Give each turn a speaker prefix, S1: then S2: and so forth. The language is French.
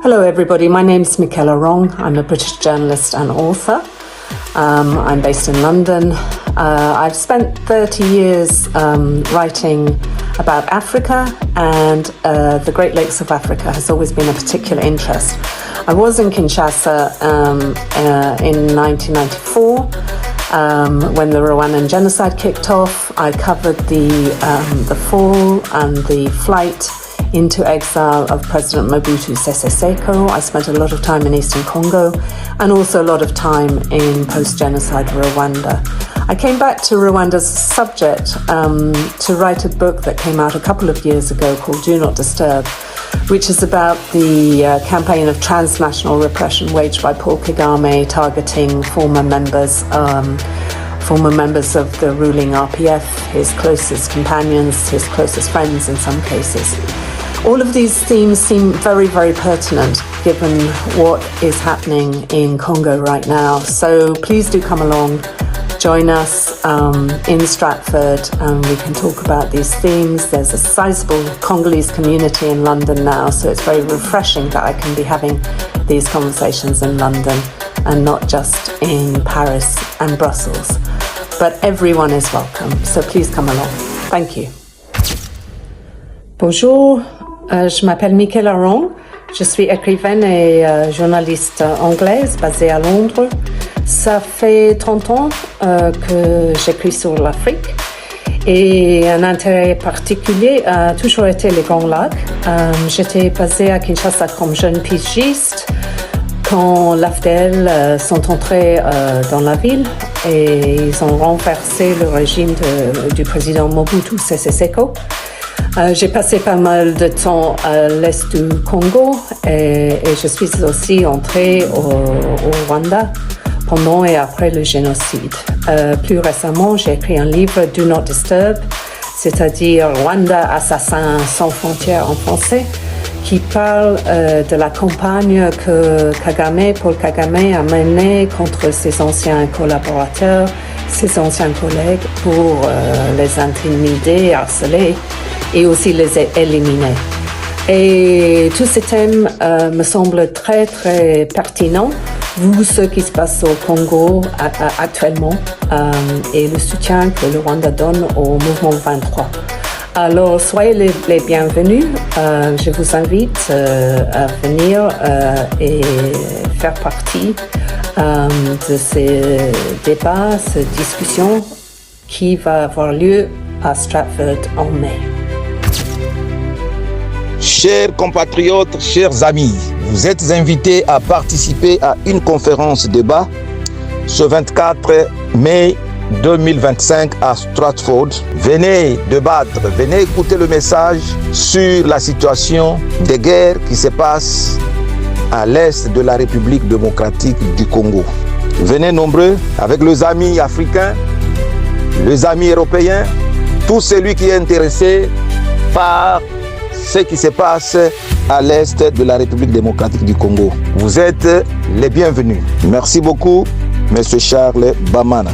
S1: Hello everybody, my name's Michaela Wrong. I'm a British journalist and author. I'm based in London. I've spent 30 years writing about Africa, and the Great Lakes of Africa has always been a particular interest. I was in Kinshasa in 1994 when the Rwandan genocide kicked off. I covered the fall and the flight into exile of President Mobutu Sese Seko. I spent a lot of time in Eastern Congo and also a lot of time in post-genocide Rwanda. I came back to Rwanda as a subject to write a book that came out a couple of years ago called Do Not Disturb, which is about the campaign of transnational repression waged by Paul Kagame targeting former members of the ruling RPF, his closest companions, his closest friends in some cases. All of these themes seem very, very pertinent given what is happening in Congo right now. So please do come along, join us in Stratford, and we can talk about these themes. There's a sizable Congolese community in London now, so it's very refreshing that I can be having these conversations in London and not just in Paris and Brussels. But everyone is welcome, so please come along. Thank you. Bonjour. Je m'appelle Michaela Wrong, je suis écrivaine et journaliste anglaise basée à Londres. Ça fait 30 ans que j'écris sur l'Afrique et un intérêt particulier a toujours été les Grands Lacs. J'étais basée à Kinshasa comme jeune pigiste quand l'AFDL sont entrés dans la ville et ils ont renversé le régime du président Mobutu Sese Seko. J'ai passé pas mal de temps à l'est du Congo et je suis aussi entrée au Rwanda pendant et après le génocide. Plus récemment, j'ai écrit un livre, Do Not Disturb, c'est-à-dire Rwanda, assassin sans frontières en français, qui parle de la campagne que Paul Kagame a menée contre ses anciens collaborateurs, ses anciens collègues pour les intimider, harceler et aussi les éliminer. Et tous ces thèmes me semblent très très pertinents vu ce qui se passe au Congo actuellement et le soutien que le Rwanda donne au mouvement 23. Alors soyez les bienvenus, je vous invite à venir et faire partie de ces débats, ces discussions qui va avoir lieu à Stratford en mai.
S2: Chers compatriotes, chers amis, vous êtes invités à participer à une conférence débat ce 24 mai 2025 à Stratford. Venez débattre, venez écouter le message sur la situation des guerres qui se passent à l'est de la République démocratique du Congo. Venez nombreux avec les amis africains, les amis européens, tout celui qui est intéressé par ce qui se passe à l'est de la République démocratique du Congo. Vous êtes les bienvenus. Merci beaucoup, Monsieur Charles Bamana.